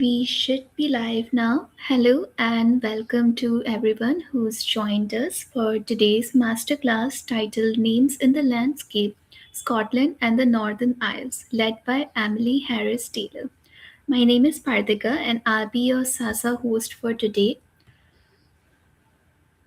We should be live now. Hello and welcome to everyone who's joined us for today's masterclass titled Names in the Landscape Scotland and the Northern Isles, led by Emily Harris Taylor. My name is Parthika and I'll be your Sasa host for today.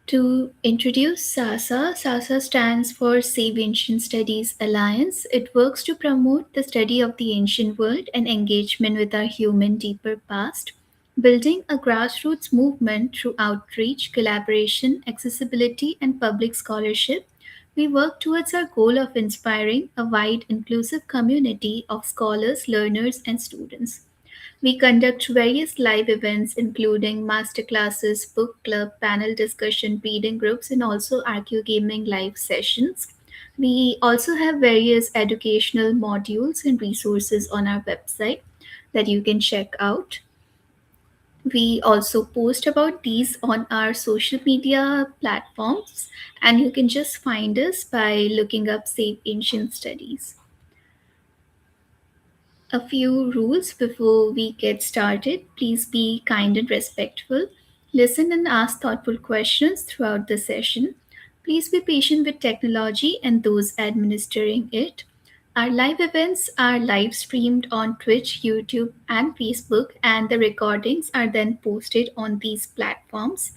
To introduce SASA, SASA stands for Save Ancient Studies Alliance. It works to promote the study of the ancient world and engagement with our human deeper past, building a grassroots movement through outreach, collaboration, accessibility, and public scholarship. We work towards our goal of inspiring a wide, inclusive community of scholars, learners, and students. We conduct various live events, including masterclasses, book club, panel discussion, reading groups, and also arcade gaming live sessions. We also have various educational modules and resources on our website that you can check out. We also post about these on our social media platforms, and you can just find us by looking up Save Ancient Studies. A few rules before we get started. Please be kind and respectful. Listen and ask thoughtful questions throughout the session. Please be patient with technology and those administering it. Our live events are live streamed on Twitch, YouTube, and Facebook, and the recordings are then posted on these platforms.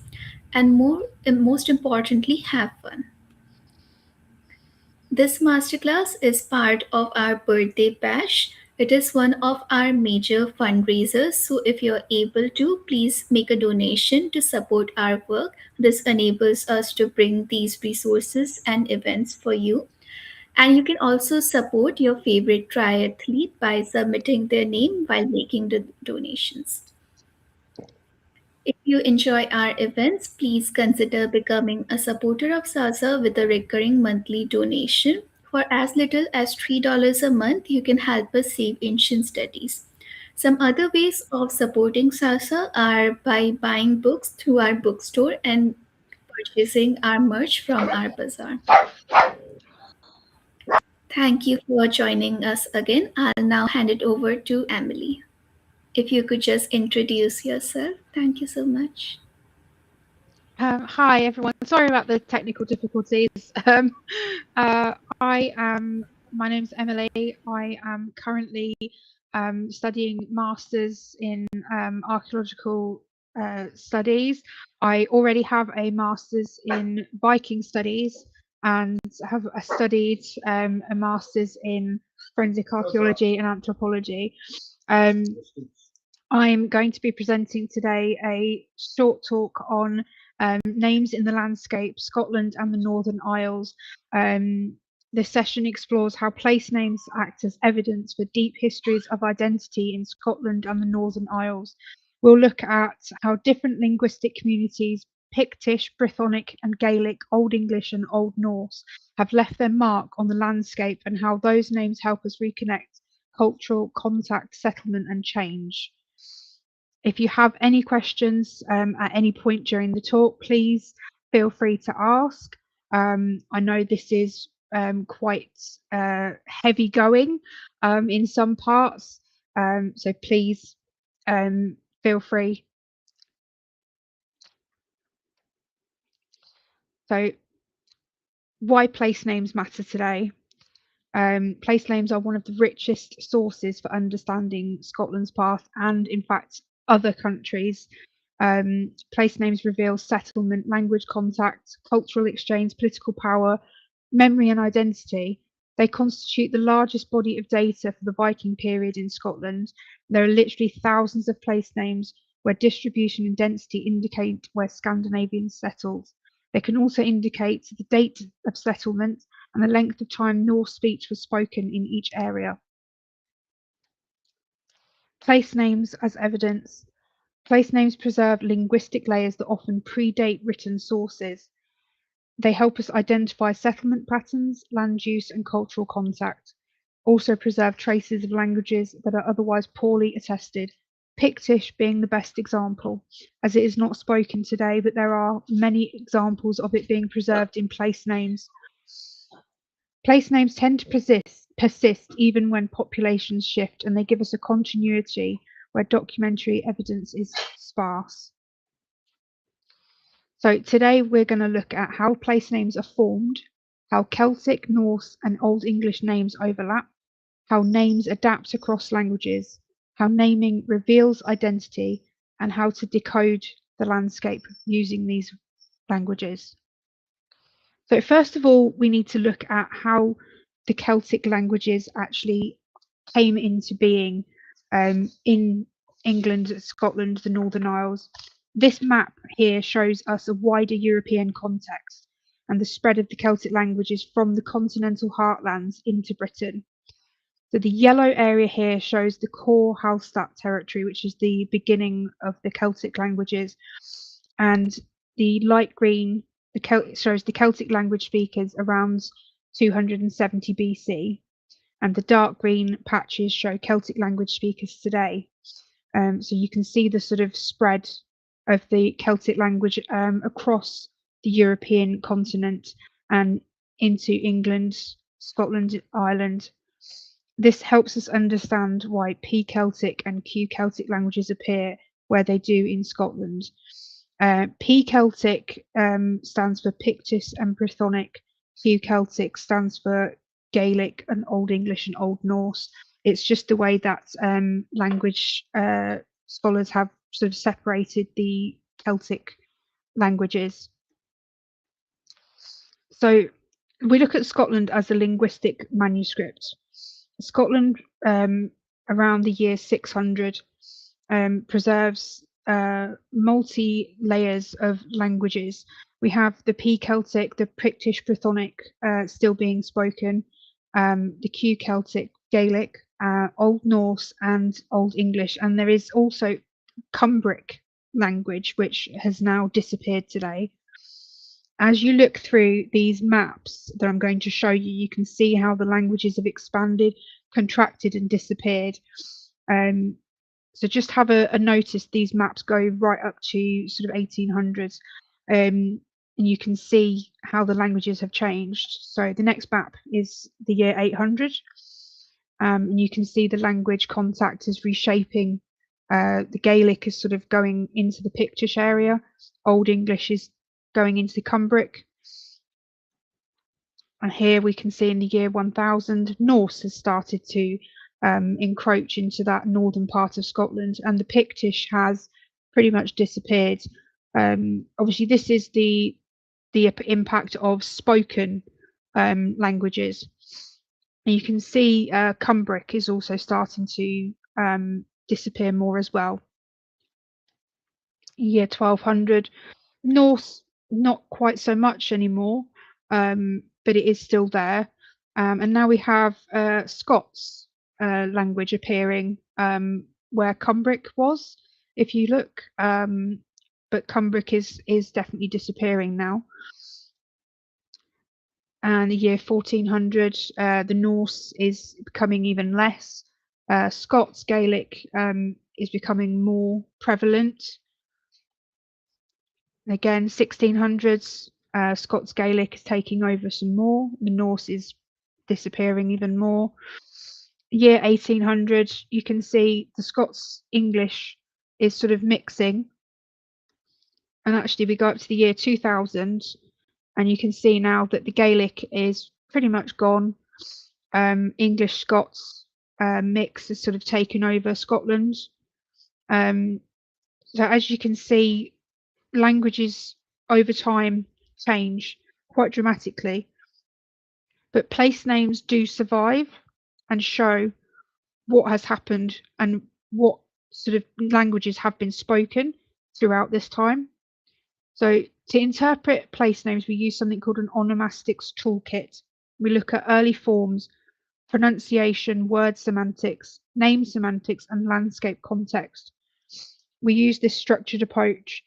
And most importantly, have fun. This masterclass is part of our birthday bash. It is one of our major fundraisers, so if you're able to, please make a donation to support our work. This enables us to bring these resources and events for you. And you can also support your favorite triathlete by submitting their name while making the donations. If you enjoy our events, please consider becoming a supporter of SASA with a recurring monthly donation. For as little as $3 a month, you can help us save ancient studies. Some other ways of supporting SASA are by buying books through our bookstore and purchasing our merch from our bazaar. Thank you for joining us again. I'll now hand it over to Emily. If you could just introduce yourself. Thank you so much. Hi everyone. Sorry about the technical difficulties. Um, My name's Emily. I am currently studying masters in archaeological studies. I already have a masters in Viking studies and have studied a masters in forensic archaeology and anthropology. Um, I'm going to be presenting today a short talk on names in the landscape, Scotland and the Northern Isles. This session explores how place names act as evidence for deep histories of identity in Scotland and the Northern Isles. We'll look at how different linguistic communities, Pictish, Brythonic, and Gaelic, Old English, and Old Norse, have left their mark on the landscape and how those names help us reconnect cultural contact, settlement, and change. If you have any questions at any point during the talk, please feel free to ask. I know this is quite heavy going in some parts, so please feel free. So, why place names matter today? Place names are one of the richest sources for understanding Scotland's past and, in fact, other countries. Place names reveal settlement, language contact, cultural exchange, political power, memory, and identity. They constitute the largest body of data for the Viking period in Scotland. There are literally thousands of place names where distribution and density indicate where Scandinavians settled. They can also indicate the date of settlement and the length of time Norse speech was spoken in each area. Place names as evidence. Place names preserve linguistic layers that often predate written sources. They help us identify settlement patterns, land use, and cultural contact. Also preserve traces of languages that are otherwise poorly attested, Pictish being the best example, as it is not spoken today, but there are many examples of it being preserved in place names. Place names tend to persist even when populations shift, and they give us a continuity where documentary evidence is sparse. So today we're going to look at how place names are formed, how Celtic, Norse, and Old English names overlap, how names adapt across languages, how naming reveals identity, and how to decode the landscape using these languages. So first of all, we need to look at how the Celtic languages actually came into being in England, Scotland, the Northern Isles. This map here shows us a wider European context and the spread of the Celtic languages from the continental heartlands into Britain. So the yellow area here shows the core Hallstatt territory, which is the beginning of the Celtic languages, and the light green shows the Celtic language speakers around 270 BC, and the dark green patches show Celtic language speakers today. So you can see the sort of spread of the Celtic language across the European continent and into England, Scotland, Ireland. This helps us understand why P Celtic and Q Celtic languages appear where they do in Scotland. P Celtic stands for Pictish and Brythonic. Q Celtic stands for Gaelic and Old English and Old Norse. It's just the way that language scholars have sort of separated the Celtic languages. So we look at Scotland as a linguistic manuscript. Scotland, around the year 600, preserves multi layers of languages. We have the P Celtic, the Pictish Brythonic still being spoken, the Q Celtic, Gaelic, Old Norse, and Old English. And there is also Cumbric language, which has now disappeared today. As you look through these maps that I'm going to show you, you can see how the languages have expanded, contracted, and disappeared. So just have a notice, these maps go right up to sort of 1800s, and you can see how the languages have changed. So the next map is the year 800, and you can see the language contact is reshaping. The Gaelic is sort of going into the Pictish area, Old English is going into the Cumbric. And here we can see in the year 1000, Norse has started to encroach into that northern part of Scotland, and the Pictish has pretty much disappeared. Obviously, this is the impact of spoken languages. And you can see Cumbric is also starting to disappear more as well. Year 1200, Norse not quite so much anymore, but it is still there. And now we have Scots language appearing where Cumbric was, if you look, but Cumbric is definitely disappearing now. And the year 1400, the Norse is becoming even less. Scots Gaelic is becoming more prevalent. Again, 1600s, Scots Gaelic is taking over some more. The Norse is disappearing even more. Year 1800, you can see the Scots English is sort of mixing. And actually, we go up to the year 2000, and you can see now that the Gaelic is pretty much gone. English Scots mix has sort of taken over Scotland. So as you can see, languages over time change quite dramatically, but place names do survive and show what has happened and what sort of languages have been spoken throughout this time. So to interpret place names, we use something called an onomastics toolkit. We look at early forms, pronunciation, word semantics, name semantics, and landscape context. We use this structured approach,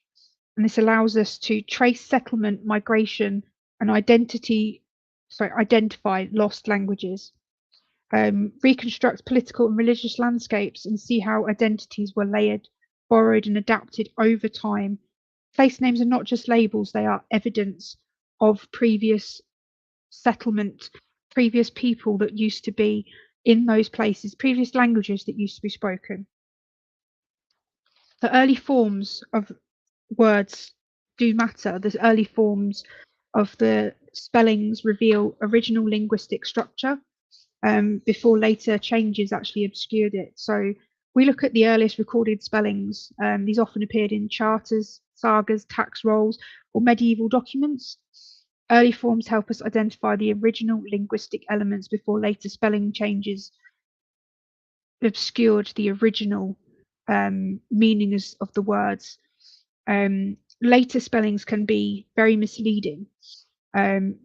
and this allows us to trace settlement, migration, and identify lost languages, reconstruct political and religious landscapes, and see how identities were layered, borrowed, and adapted over time. Place names are not just labels, they are evidence of previous settlement, previous people that used to be in those places, previous languages that used to be spoken. The early forms of words do matter. The early forms of the spellings reveal original linguistic structure before later changes actually obscured it. So we look at the earliest recorded spellings. These often appeared in charters, sagas, tax rolls, or medieval documents. Early forms help us identify the original linguistic elements before later spelling changes obscured the original meanings of the words. Later spellings can be very misleading,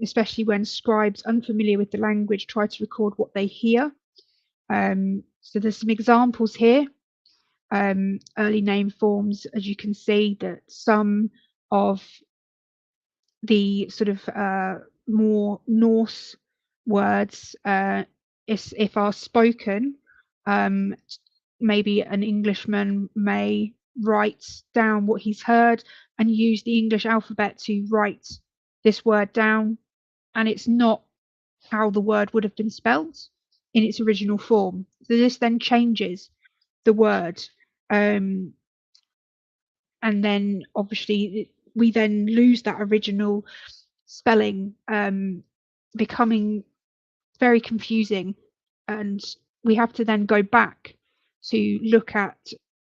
especially when scribes unfamiliar with the language try to record what they hear. So there's some examples here. Early name forms, as you can see, that some of the sort of more Norse words, if are spoken, maybe an Englishman may write down what he's heard and use the English alphabet to write this word down, and it's not how the word would have been spelled in its original form. So this then changes the word, and then obviously we then lose that original spelling, becoming very confusing, and we have to then go back to look at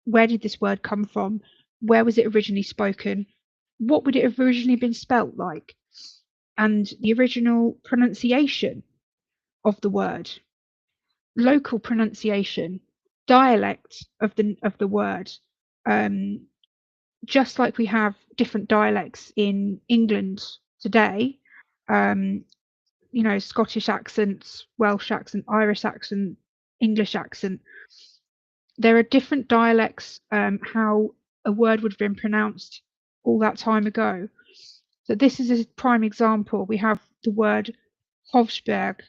where did this word come from, where was it originally spoken, what would it have originally been spelt like, and the original pronunciation of the word, local pronunciation, dialect of the word. Just like we have different dialects in England today, Scottish accents, Welsh accent, Irish accent, English accent. There are different dialects, how a word would have been pronounced all that time ago. So this is a prime example. We have the word Hovsberg,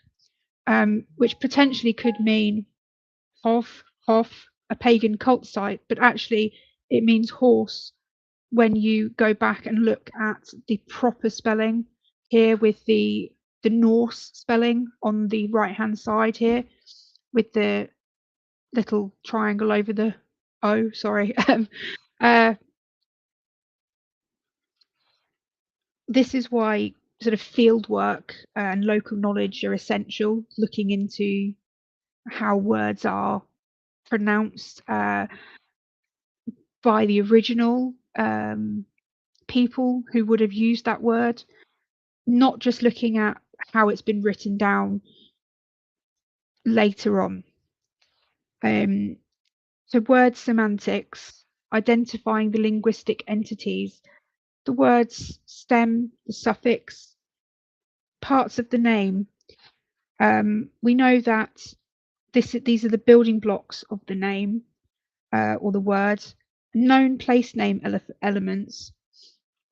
which potentially could mean Hof, a pagan cult site, but actually it means horse when you go back and look at the proper spelling here with the Norse spelling on the right hand side here with the little triangle over the O, sorry. This is why sort of field work and local knowledge are essential, looking into how words are pronounced by the original people who would have used that word, not just looking at how it's been written down later on. So word semantics, identifying the linguistic entities, the words stem, the suffix, parts of the name. We know that these are the building blocks of the name or the word. Known place name elements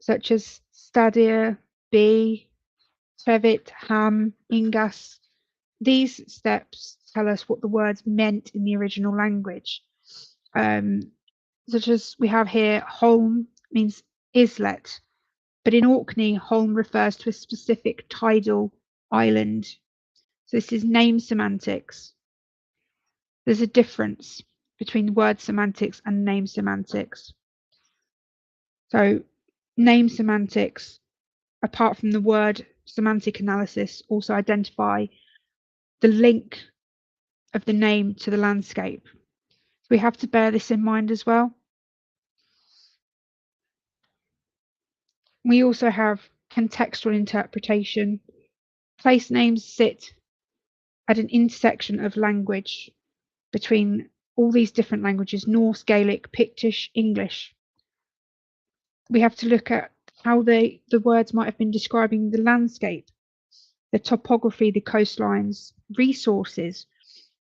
such as Stadir, B, Trevit, Ham, Ingas. These steps tell us what the words meant in the original language. Such as we have here, Holm means islet, but in Orkney, Holm refers to a specific tidal island. So this is name semantics. There's a difference between word semantics and name semantics. So name semantics, apart from the word semantic analysis, also identify the link of the name to the landscape. We have to bear this in mind as well. We also have contextual interpretation. Place names sit at an intersection of language between all these different languages: Norse, Gaelic, Pictish, English. We have to look at how the words might have been describing the landscape, the topography, the coastlines, resources,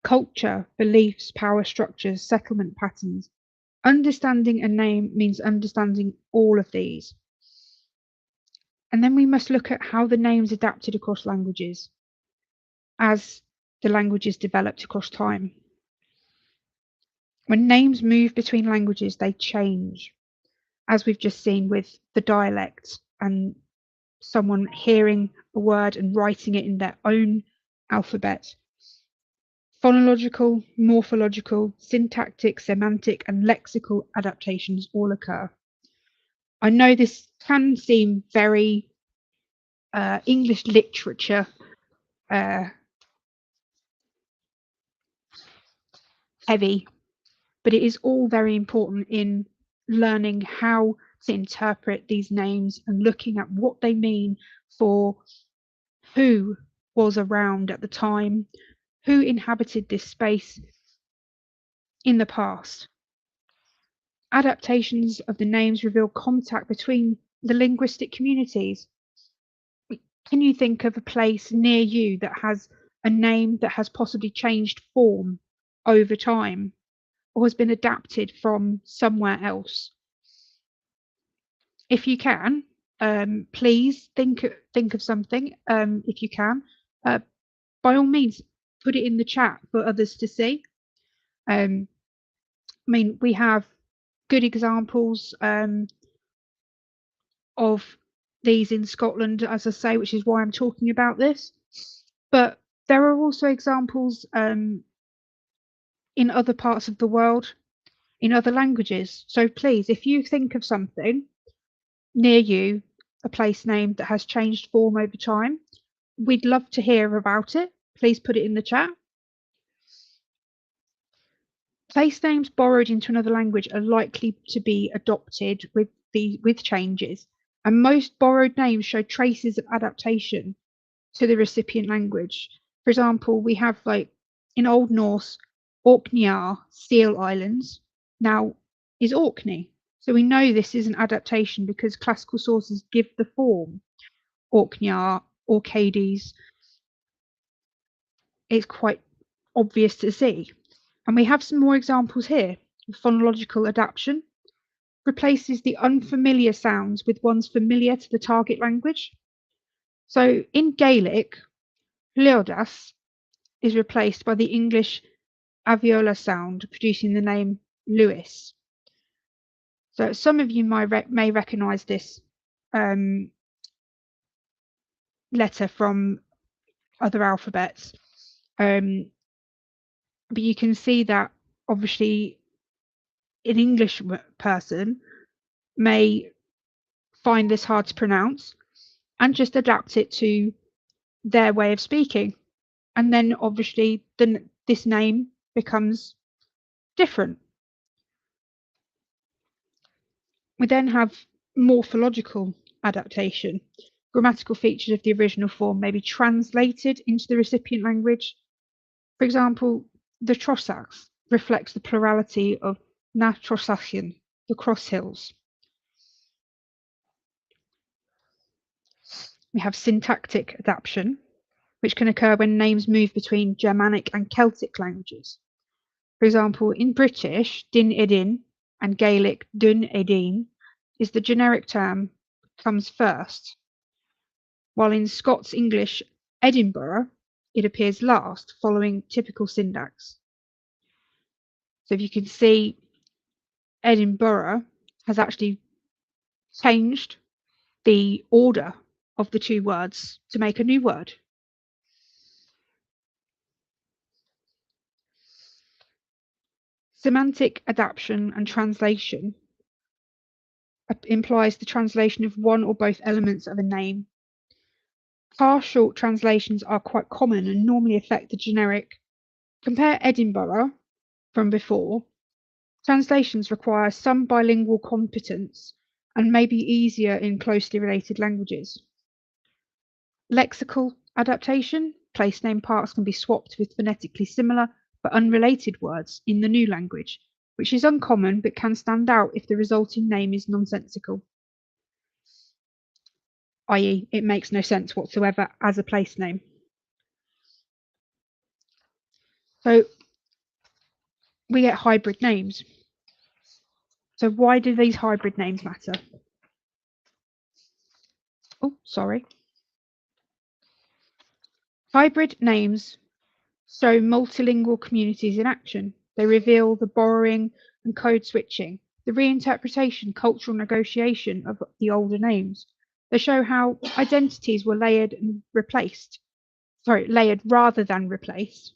culture, beliefs, power structures, settlement patterns. Understanding a name means understanding all of these. And then we must look at how the names adapted across languages as the languages developed across time. When names move between languages, they change, as we've just seen with the dialect and someone hearing a word and writing it in their own alphabet. Phonological, morphological, syntactic, semantic, and lexical adaptations all occur. I know this can seem very English literature heavy, but it is all very important in learning how to interpret these names and looking at what they mean for who was around at the time, who inhabited this space in the past. Adaptations of the names reveal contact between the linguistic communities. Can you think of a place near you that has a name that has possibly changed form over time or has been adapted from somewhere else? If you can, please think of something. If you can, by all means, put it in the chat for others to see. I mean, we have good examples of these in Scotland, as I say, which is why I'm talking about this. But there are also examples in other parts of the world, in other languages. So please, if you think of something near you, a place name that has changed form over time, we'd love to hear about it. Please put it in the chat. Place names borrowed into another language are likely to be adopted with changes, and most borrowed names show traces of adaptation to the recipient language. For example, we have like in Old Norse, Orkneyar, Seal Islands, now is Orkney. So we know this is an adaptation because classical sources give the form Orkneyar, Orcades. It's quite obvious to see. And we have some more examples here. Phonological adaptation replaces the unfamiliar sounds with ones familiar to the target language. So in Gaelic, Liodas is replaced by the English aviola sound, producing the name Lewis. So some of you may recognise this letter from other alphabets, but you can see that obviously an English person may find this hard to pronounce and just adapt it to their way of speaking. And then obviously this name becomes different. We then have morphological adaptation. Grammatical features of the original form may be translated into the recipient language. For example, the Trossachs reflects the plurality of Na Trosachien, the Cross Hills. We have syntactic adaptation, which can occur when names move between Germanic and Celtic languages. For example, in British, Din Edin and Gaelic Dun Edin is the generic term comes first, while in Scots English Edinburgh it appears last, following typical syntax. So if you can see, Edinburgh has actually changed the order of the two words to make a new word. Semantic adaptation and translation implies the translation of one or both elements of a name. Partial translations are quite common and normally affect the generic. Compare Edinburgh from before. Translations require some bilingual competence and may be easier in closely related languages. Lexical adaptation. Place name parts can be swapped with phonetically similar but unrelated words in the new language, which is uncommon but can stand out if the resulting name is nonsensical, i.e. it makes no sense whatsoever as a place name. So we get hybrid names. So why do these hybrid names matter? Oh, sorry. Hybrid names show multilingual communities in action. They reveal the borrowing and code switching, the reinterpretation, cultural negotiation of the older names. They show how identities were layered rather than replaced.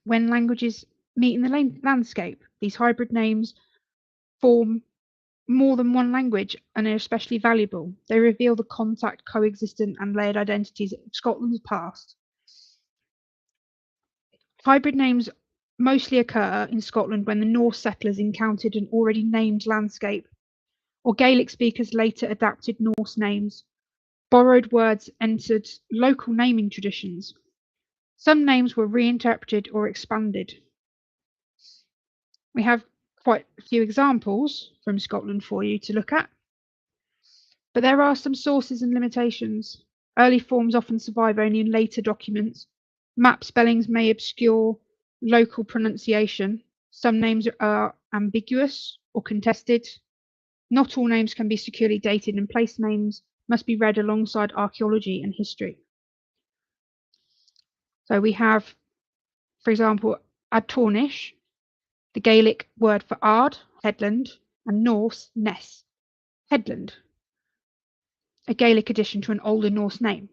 when languages meet in the landscape. These hybrid names form more than one language and are especially valuable. They reveal the contact, coexistent, and layered identities of Scotland's past. Hybrid names mostly occur in Scotland when the Norse settlers encountered an already named landscape, or Gaelic speakers later adapted Norse names. Borrowed words entered local naming traditions. Some names were reinterpreted or expanded. We have quite a few examples from Scotland for you to look at, but there are some sources and limitations. Early forms often survive only in later documents. Map spellings may obscure local pronunciation. Some names are ambiguous or contested. Not all names can be securely dated, and place names must be read alongside archaeology and history. So we have, for example, Adtornish, the Gaelic word for Ard, headland, and Norse, Ness, headland, a Gaelic addition to an older Norse name.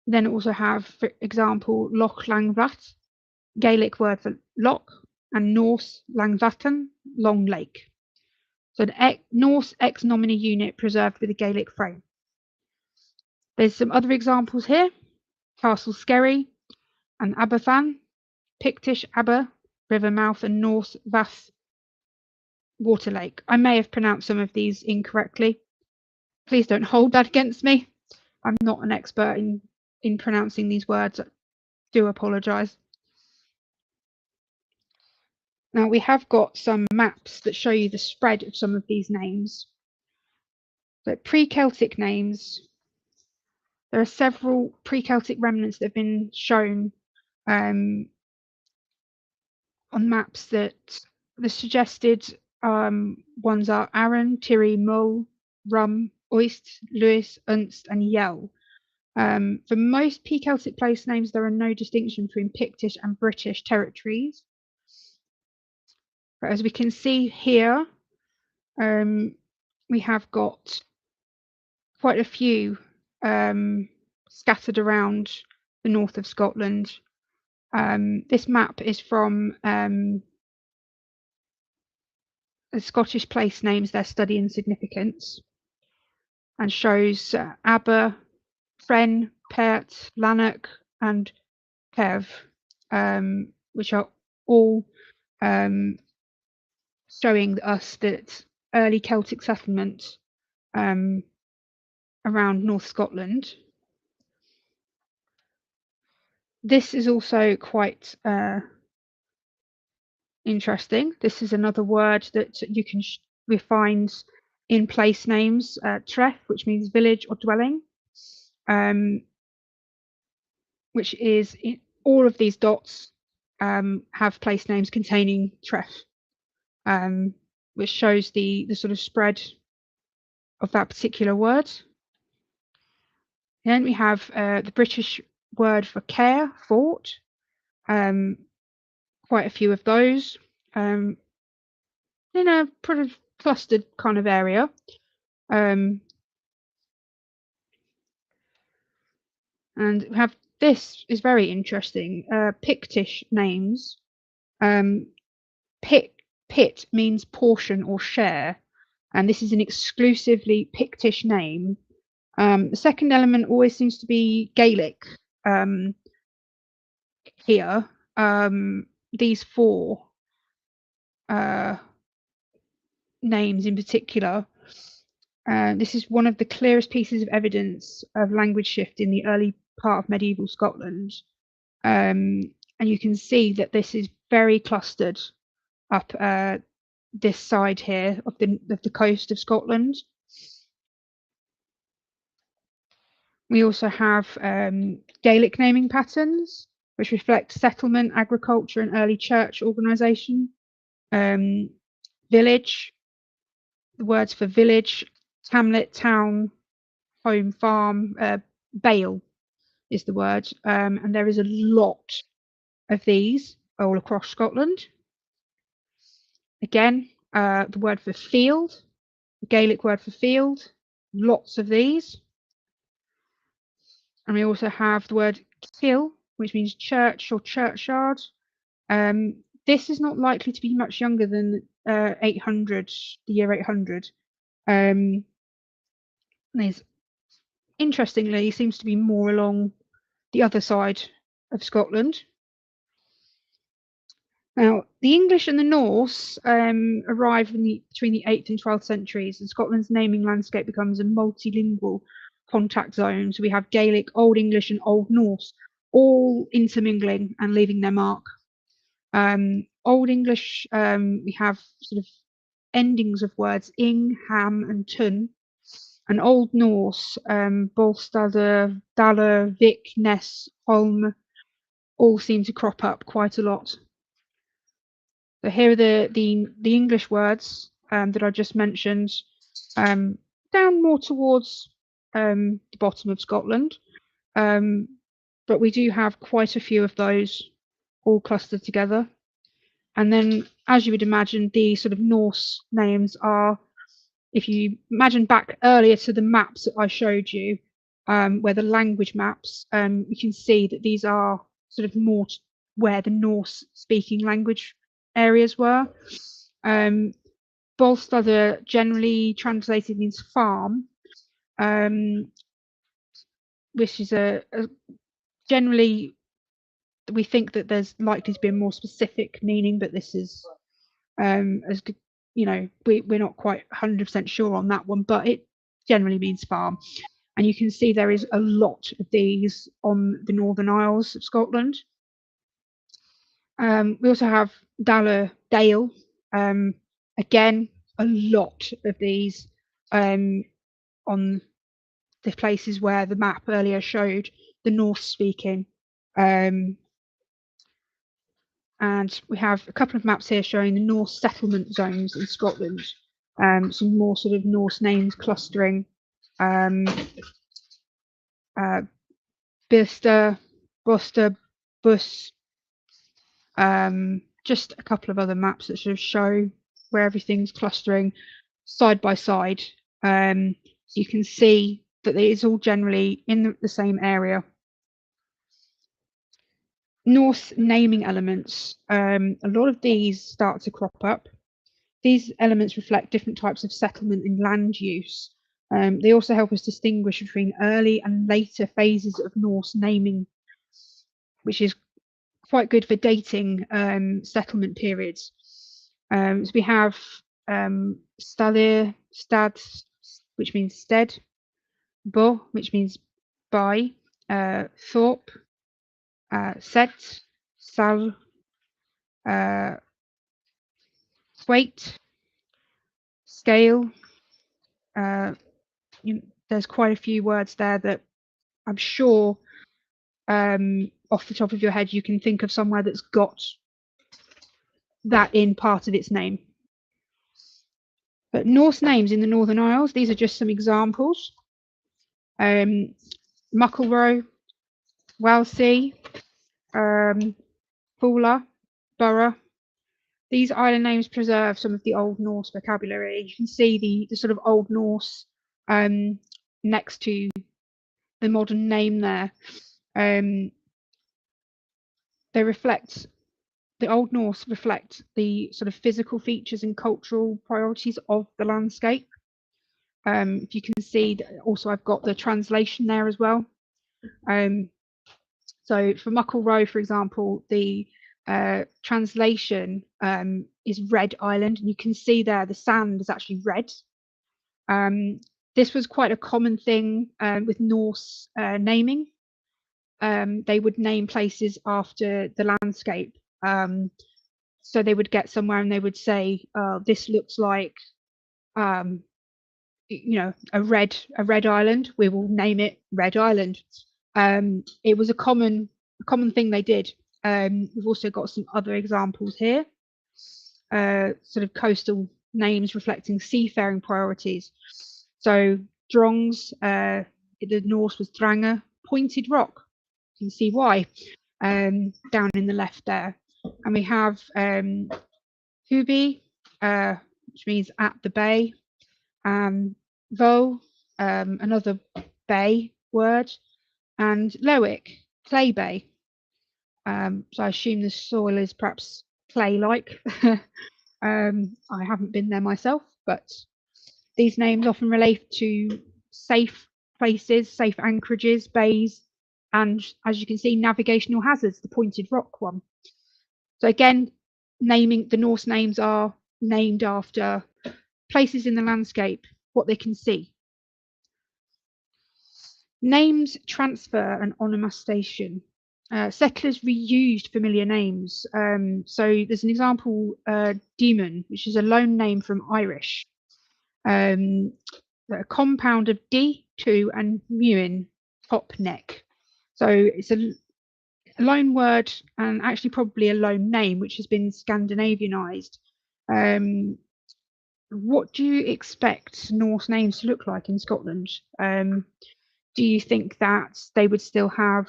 Then also have, for example, Loch Langvat, Gaelic word for loch, and Norse Langvatn, long lake. So the Norse ex nomini unit preserved with a Gaelic frame. There's some other examples here. Castle Skerry and Aberfan, Pictish Aber, river mouth, and Norse Vath, water lake. I may have pronounced some of these incorrectly. Please don't hold that against me. I'm not an expert in pronouncing these words. I do apologise. Now we have got some maps that show you the spread of some of these names. So pre-Celtic names, there are several pre-Celtic remnants that have been shown on maps. That the suggested ones are Arran, Tiri, Mull, Rum, Oist, Lewis, Unst, and Yell. For most P-Celtic place names, there are no distinction between Pictish and British territories. But as we can see here, we have got quite a few scattered around the north of Scotland. This map is from the Scottish place names, their study and significance, and shows Aber, Fren, Pert, Lanark, and Kev, which are all showing us that early Celtic settlement around North Scotland. This is also quite interesting. This is another word that you can find in place names, Treff, which means village or dwelling, which is all of these dots have place names containing Treff, which shows the sort of spread of that particular word. Then we have the British word for care, fort, quite a few of those in a pretty clustered kind of area. And we have, this is very interesting, Pictish names. Pit means portion or share, and this is an exclusively Pictish name. The second element always seems to be Gaelic here. These four names in particular, this is one of the clearest pieces of evidence of language shift in the early part of medieval Scotland, and you can see that this is very clustered up this side here of the coast of Scotland. We also have Gaelic naming patterns, which reflect settlement, agriculture, and early church organisation. Village, the words for village, hamlet, town, home, farm, bale is the word, and there is a lot of these all across Scotland. Again, the word for field, the Gaelic word for field, lots of these. And we also have the word kill, which means church or churchyard. This is not likely to be much younger than 800, the year 800. There's, interestingly, seems to be more along the other side of Scotland. Now, the English and the Norse arrive between the 8th and 12th centuries, and Scotland's naming landscape becomes a multilingual contact zone. So we have Gaelic, Old English, and Old Norse all intermingling and leaving their mark. Old English, we have sort of endings of words ing, ham, and tun. And Old Norse, Bolstadr, Dalar, Vik, Ness, Holm, all seem to crop up quite a lot. So here are the English words that I just mentioned, down more towards the bottom of Scotland. But we do have quite a few of those all clustered together. And then, as you would imagine, the sort of Norse names are, if you imagine back earlier to the maps that I showed you, where the language maps, you can see that these are sort of more where the Norse speaking language areas were. Bolstadr generally translated means farm, which is a generally, we think that there's likely to be a more specific meaning, but this is as good, you know, we're not quite 100% sure on that one, but it generally means farm. And you can see there is a lot of these on the Northern Isles of Scotland. We also have Dalar, Dale. Again, a lot of these on the places where the map earlier showed the Norse speaking. And we have a couple of maps here showing the Norse settlement zones in Scotland. Some more sort of Norse names clustering. Birster, Buster, Bus. Just a couple of other maps that sort of show where everything's clustering side by side. You can see that it is all generally in the same area. Norse naming elements. A lot of these start to crop up. These elements reflect different types of settlement and land use. They also help us distinguish between early and later phases of Norse naming, which is quite good for dating settlement periods. So we have stadir, stad, which means stead, bo, which means by, thorpe, set, sal, weight, scale. There's quite a few words there that I'm sure off the top of your head you can think of somewhere that's got that in part of its name. But Norse names in the Northern Isles, these are just some examples. Mucklerow, Walsey, Fula, Borough. These island names preserve some of the Old Norse vocabulary. You can see the sort of Old Norse next to the modern name there. They reflect, the Old Norse reflect the sort of physical features and cultural priorities of the landscape. If you can see, also I've got the translation there as well. So for Mucklerow, for example, the translation is Red Island, and you can see there the sand is actually red. This was quite a common thing with Norse naming. They would name places after the landscape. So they would get somewhere and they would say, this looks like, you know, a red island. We will name it Red Island. It was a common thing they did. We've also got some other examples here, sort of coastal names reflecting seafaring priorities. So Drongs, the Norse was Dranger, Pointed Rock. You can see why, down in the left there. And we have Hubi, which means at the bay, Vo, another bay word, and Lowick, clay bay. So I assume the soil is perhaps clay-like. I haven't been there myself, but these names often relate to safe places, safe anchorages, bays, and as you can see, navigational hazards, the pointed rock one. So again, the Norse names are named after places in the landscape, what they can see. Names transfer and onomastation. Settlers reused familiar names. So there's an example, demon, which is a loan name from Irish. A compound of D, two, and muin, top neck. So it's a loan word and actually probably a loan name, which has been Scandinavianized. What do you expect Norse names to look like in Scotland? Do you think that they would still have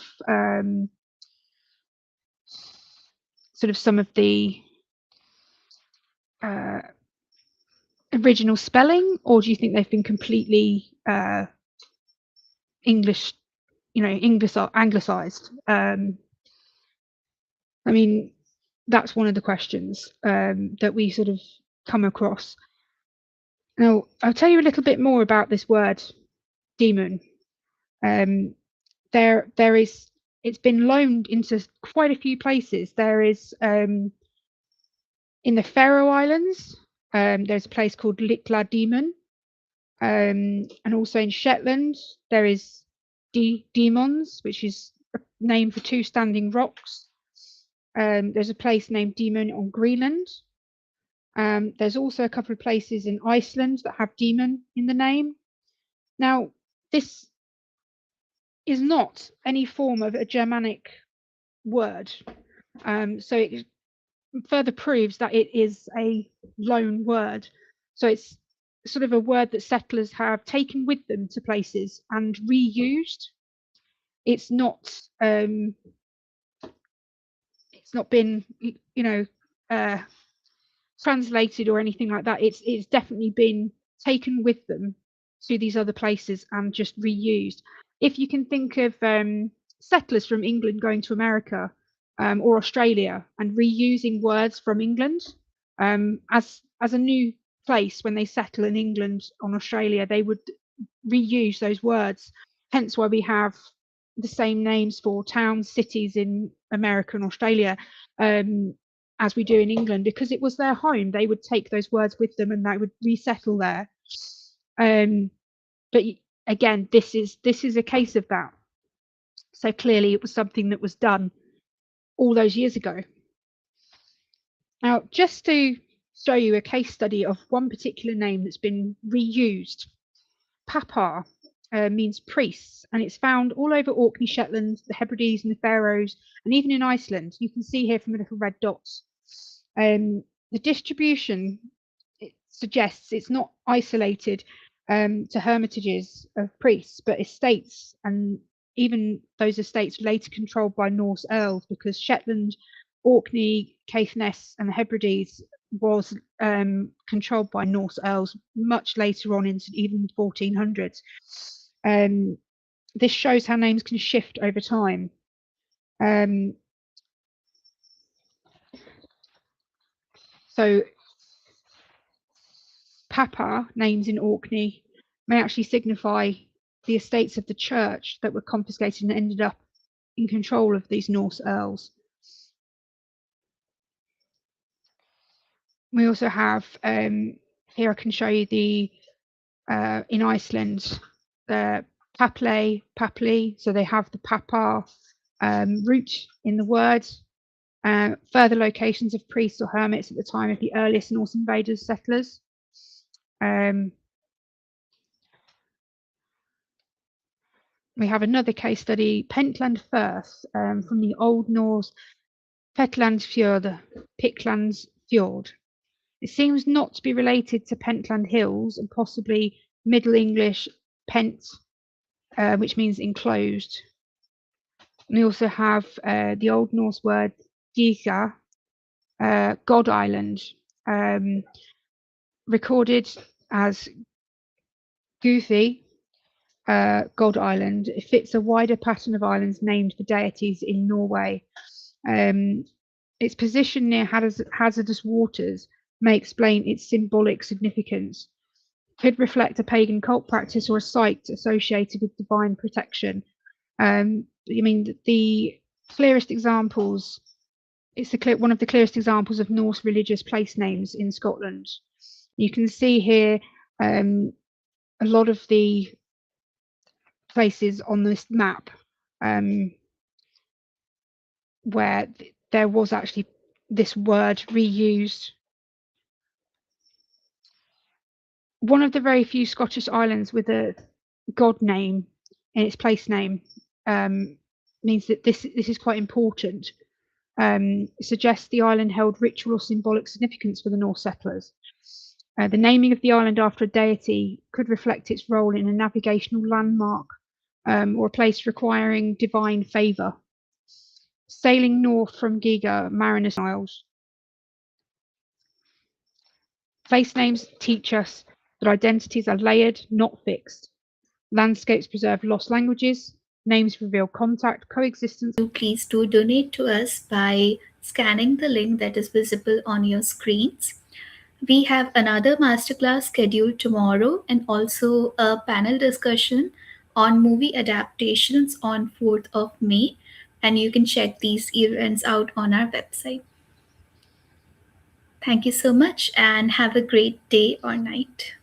sort of some of the original spelling, or do you think they've been completely English, anglicized? I mean, that's one of the questions that we sort of come across. Now, I'll tell you a little bit more about this word, demon. There is, it's been loaned into quite a few places. There is in the Faroe Islands, there's a place called Litla Demon, and also in Shetland there is Demons, which is a name for two standing rocks. There's a place named Demon on Greenland. There's also a couple of places in Iceland that have demon in the name. Now, this is not any form of a Germanic word. So it further proves that it is a loan word. So it's sort of a word that settlers have taken with them to places and reused. It's not been, translated or anything like that. It's definitely been taken with them to these other places and just reused. If you can think of settlers from England going to America or Australia and reusing words from England as a new place, when they settle in England on Australia, they would reuse those words. Hence why we have the same names for towns, cities in America and Australia as we do in England, because it was their home. They would take those words with them and they would resettle there. But again, this is a case of that. So clearly it was something that was done all those years ago. Now, just to show you a case study of one particular name that's been reused, Papa means priests, and it's found all over Orkney, Shetland, the Hebrides and the Faroes, and even in Iceland. You can see here from the little red dots. The distribution, it suggests it's not isolated to hermitages of priests, but estates, and even those estates later controlled by Norse earls, because Shetland, Orkney, Caithness and the Hebrides was controlled by Norse earls much later on into even the 1400s. This shows how names can shift over time. So Papa names in Orkney may actually signify the estates of the church that were confiscated and ended up in control of these Norse earls. We also have, here I can show you the, in Iceland, the Papli, so they have the Papa root in the word. Further locations of priests or hermits at the time of the earliest Norse invaders, settlers. We have another case study, Pentland Firth, from the Old Norse Petlandsfjord, Fjord. It seems not to be related to Pentland Hills and possibly Middle English Pent, which means enclosed. We also have the Old Norse word Giga, God Island, recorded as Goofy, God Island. It fits a wider pattern of islands named for deities in Norway. Its position near hazardous waters may explain its symbolic significance. Could reflect a pagan cult practice or a site associated with divine protection. The clearest examples, one of the clearest examples of Norse religious place names in Scotland. You can see here a lot of the places on this map where there was actually this word reused. One of the very few Scottish islands with a god name in its place name means that this is quite important. Suggests the island held ritual or symbolic significance for the Norse settlers. The naming of the island after a deity could reflect its role in a navigational landmark or a place requiring divine favour. Sailing north from Giga, Mariners Isles. Place names teach us that identities are layered, not fixed. Landscapes preserve lost languages. Names reveal contact, coexistence. Please do donate to us by scanning the link that is visible on your screens. We have another masterclass scheduled tomorrow and also a panel discussion on movie adaptations on 4th of May. And you can check these events out on our website. Thank you so much and have a great day or night.